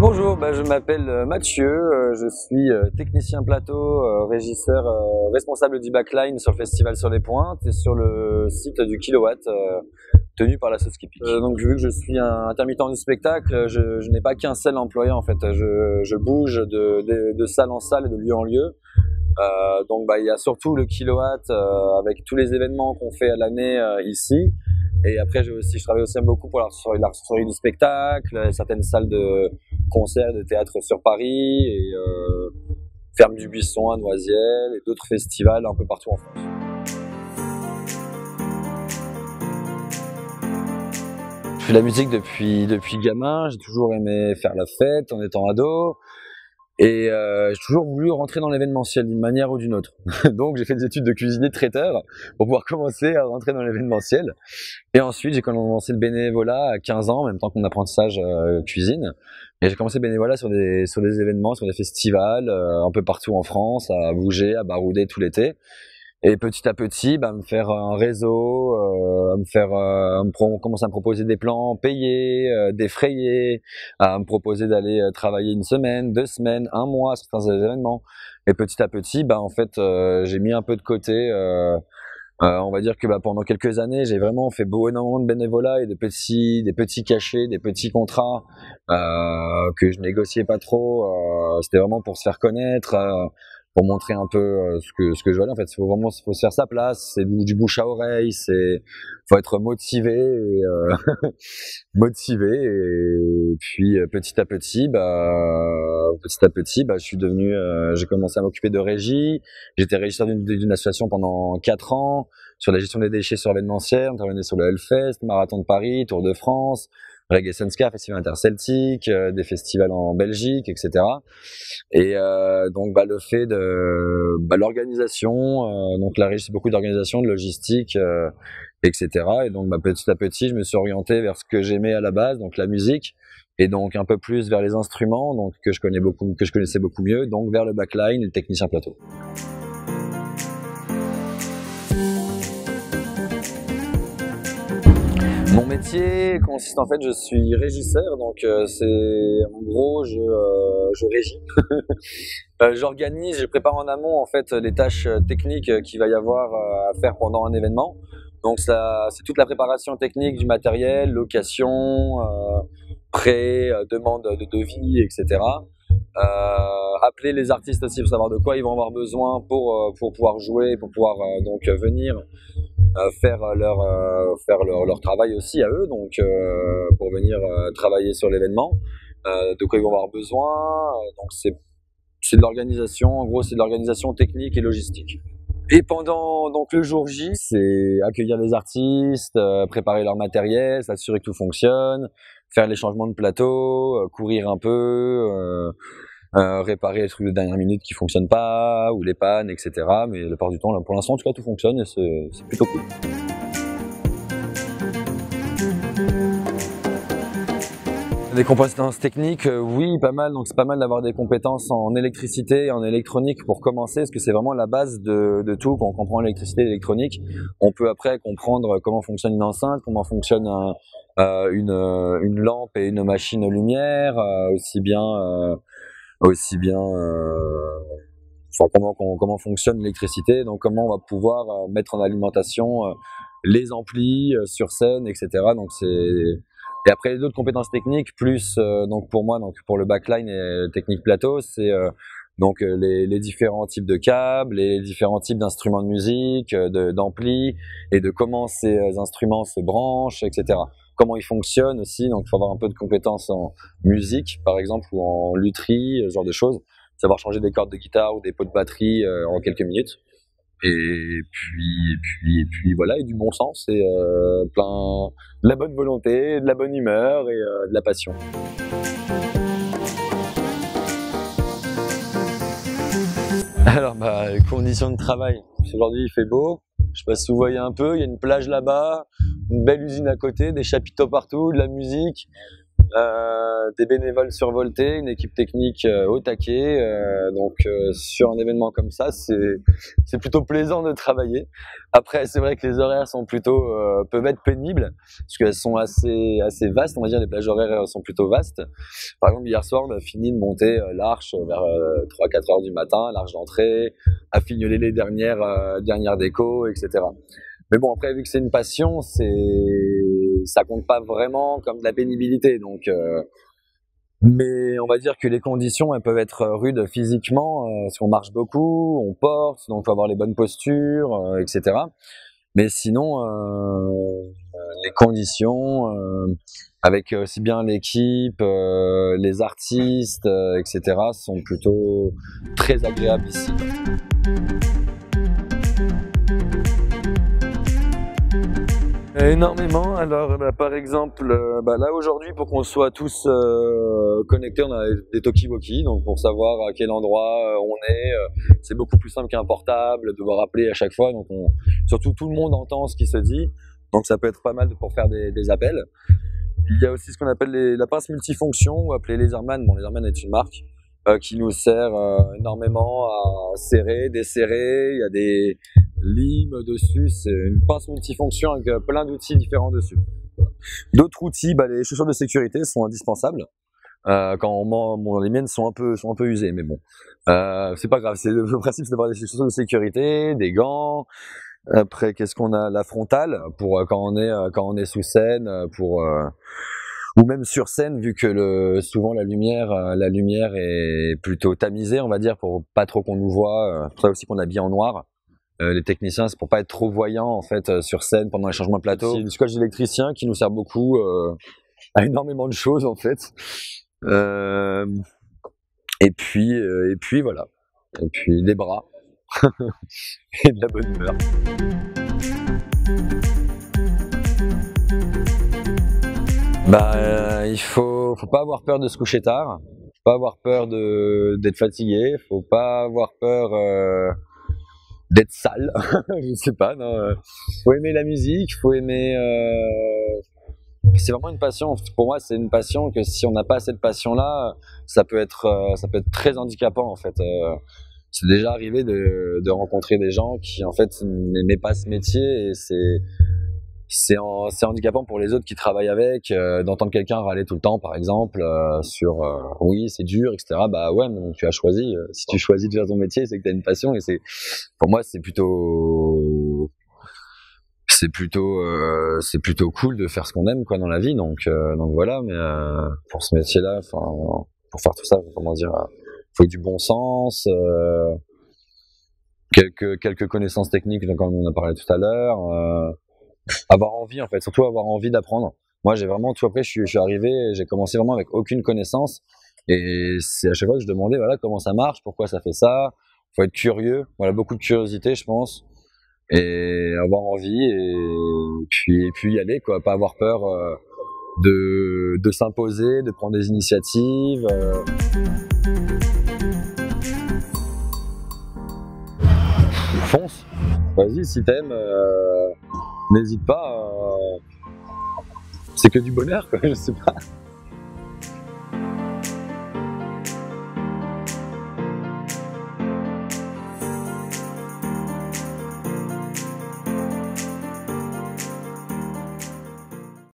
Bonjour, je m'appelle Mathieu, je suis technicien plateau, régisseur, responsable du backline sur le festival Sur les Pointes et sur le site du Kilowatt tenu par la sauce Kipik. Donc vu que je suis un intermittent du spectacle, je n'ai pas qu'un seul employé en fait, je bouge de salle en salle et de lieu en lieu. Donc il y a surtout le Kilowatt avec tous les événements qu'on fait à l'année ici. Et après, je travaille aussi beaucoup pour la du spectacle, certaines salles de concerts, de théâtre sur Paris, et Ferme du Buisson à Noisiel, et d'autres festivals un peu partout en France. Je fais la musique depuis gamin, j'ai toujours aimé faire la fête en étant ado. Et j'ai toujours voulu rentrer dans l'événementiel d'une manière ou d'une autre. Donc j'ai fait des études de cuisinier traiteur pour pouvoir commencer à rentrer dans l'événementiel. Et ensuite j'ai commencé le bénévolat à 15 ans, en même temps que mon apprentissage cuisine. Et j'ai commencé le bénévolat sur des événements, sur des festivals, un peu partout en France, à bouger, à barouder tout l'été. Et petit à petit, me faire un réseau, commencer à me proposer des plans payés, défrayés, à me proposer d'aller travailler une semaine, 2 semaines, 1 mois sur certains événements. Et petit à petit, j'ai mis un peu de côté. On va dire que pendant quelques années, j'ai vraiment fait énormément de bénévolat et des petits cachets, des petits contrats que je négociais pas trop. C'était vraiment pour se faire connaître. Pour montrer un peu ce que je valais. En fait, faut se faire sa place, c'est du bouche à oreille, faut être motivé et puis petit à petit je suis devenu j'ai commencé à m'occuper de régie. J'étais régisseur d'une association pendant 4 ans sur la gestion des déchets sur l'événementiel, on intervenait sur le Hellfest, Marathon de Paris, Tour de France, Reggae Sunska, Festival interceltique, des festivals en Belgique, etc. Et donc le fait de l'organisation, donc la régie, c'est beaucoup d'organisation, de logistique, etc. Et donc petit à petit, je me suis orienté vers ce que j'aimais à la base, donc la musique, et donc un peu plus vers les instruments, donc que je connaissais beaucoup mieux, donc vers le backline et le technicien plateau. Mon métier consiste en fait, je suis régisseur, donc c'est en gros je régis. J'organise, je prépare en amont en fait les tâches techniques qu'il va y avoir à faire pendant un événement. Donc ça, c'est toute la préparation technique du matériel, location, prêt, demande de devis, etc. Appeler les artistes aussi pour savoir de quoi ils vont avoir besoin pour pouvoir jouer, pour pouvoir donc venir faire leur travail aussi à eux, donc pour venir travailler sur l'événement, de quoi ils vont avoir besoin. Donc c'est de l'organisation, en gros c'est de l'organisation technique et logistique. Et pendant donc le jour J, c'est accueillir les artistes, préparer leur matériel, s'assurer que tout fonctionne, faire les changements de plateau, courir un peu, réparer les trucs de dernière minute qui fonctionnent pas, ou les pannes, etc. Mais la plupart du temps, là, pour l'instant, en tout cas, tout fonctionne et c'est plutôt cool. Des compétences techniques, oui, pas mal. Donc c'est pas mal d'avoir des compétences en électricité et en électronique pour commencer, parce que c'est vraiment la base de tout. Quand on comprend l'électricité et l'électronique, on peut après comprendre comment fonctionne une enceinte, comment fonctionne une lampe et une machine lumière, aussi bien comment fonctionne l'électricité, donc comment on va pouvoir mettre en alimentation les amplis sur scène, etc. Donc et après les autres compétences techniques plus donc pour moi, donc pour le backline et technique plateau, c'est donc les différents types de câbles, les différents types d'instruments de musique, d'amplis, et de comment ces instruments se branchent, etc. Comment ils fonctionnent aussi, donc il faut avoir un peu de compétences en musique par exemple, ou en lutherie, ce genre de choses, savoir changer des cordes de guitare ou des pots de batterie en quelques minutes. Et puis voilà, et du bon sens, et de la bonne volonté, de la bonne humeur et de la passion. Alors conditions de travail. Aujourd'hui il fait beau, je sais pas si vous voyez un peu, il y a une plage là-bas, une belle usine à côté, des chapiteaux partout, de la musique. des bénévoles survoltés, une équipe technique au taquet. Donc sur un événement comme ça, c'est plutôt plaisant de travailler. Après, c'est vrai que les horaires sont plutôt peuvent être pénibles parce qu'elles sont assez vastes. On va dire les plages horaires sont plutôt vastes. Par exemple, hier soir, on a fini de monter l'arche vers 3-4 heures du matin, l'arche d'entrée, à fignoler les dernières décos, etc. Mais bon, après, vu que c'est une passion, ça compte pas vraiment comme de la pénibilité. Donc, mais on va dire que les conditions, elles peuvent être rudes physiquement, parce qu'on marche beaucoup, on porte, donc faut avoir les bonnes postures, etc. Mais sinon, les conditions, avec aussi bien l'équipe, les artistes, etc., sont plutôt très agréables ici. Énormément. Alors, par exemple, là aujourd'hui, pour qu'on soit tous connectés, on a des talkie-walkie, donc pour savoir à quel endroit on est, c'est beaucoup plus simple qu'un portable, de devoir appeler à chaque fois. Donc, surtout tout le monde entend ce qui se dit, donc ça peut être pas mal pour faire des appels. Il y a aussi ce qu'on appelle la pince multifonction, ou appelée Laserman. Bon, Laserman est une marque qui nous sert énormément à serrer, desserrer. Il y a des limes dessus, c'est une pince multifonction avec plein d'outils différents dessus. D'autres outils, les chaussures de sécurité sont indispensables. Les miennes sont un peu usées, mais bon, c'est pas grave. Le principe, c'est d'avoir des chaussures de sécurité, des gants. Après, qu'est-ce qu'on a? La frontale pour quand on est sous scène, ou même sur scène, vu que souvent la lumière est plutôt tamisée, on va dire, pour pas trop qu'on nous voit. C'est pour ça aussi qu'on habille en noir. Les techniciens, c'est pour pas être trop voyants en fait sur scène pendant les changements de plateau. C'est du scotch d'électricien qui nous sert beaucoup à énormément de choses en fait. Et puis voilà. Et puis des bras et de la bonne humeur. Il faut pas avoir peur de se coucher tard, faut pas avoir peur d'être fatigué, faut pas avoir peur d'être sale. Je sais pas, non. Faut aimer la musique, faut aimer. C'est vraiment une passion. Pour moi, c'est une passion que si on n'a pas cette passion-là, ça peut être très handicapant en fait. C'est déjà arrivé de rencontrer des gens qui en fait n'aimaient pas ce métier, et c'est handicapant pour les autres qui travaillent avec, d'entendre quelqu'un râler tout le temps, par exemple, sur oui, c'est dur, etc. Bah ouais, mais tu as choisi. Si tu choisis de faire ton métier, c'est que tu as une passion, et pour moi, c'est plutôt cool de faire ce qu'on aime, quoi, dans la vie. Donc voilà. Mais pour ce métier-là, pour faire tout ça, comment dire, faut du bon sens, quelques connaissances techniques, comme on a parlé tout à l'heure. Avoir envie, en fait, surtout avoir envie d'apprendre. Moi, j'ai vraiment tout appris. Je suis arrivé, j'ai commencé vraiment avec aucune connaissance, et c'est à chaque fois que je demandais, voilà, comment ça marche, pourquoi ça fait ça. Faut être curieux, voilà, beaucoup de curiosité, je pense, et avoir envie, et puis y aller, quoi, pas avoir peur de s'imposer, de prendre des initiatives. Fonce, vas-y, si t'aimes. N'hésite pas, c'est que du bonheur, quoi, je sais pas.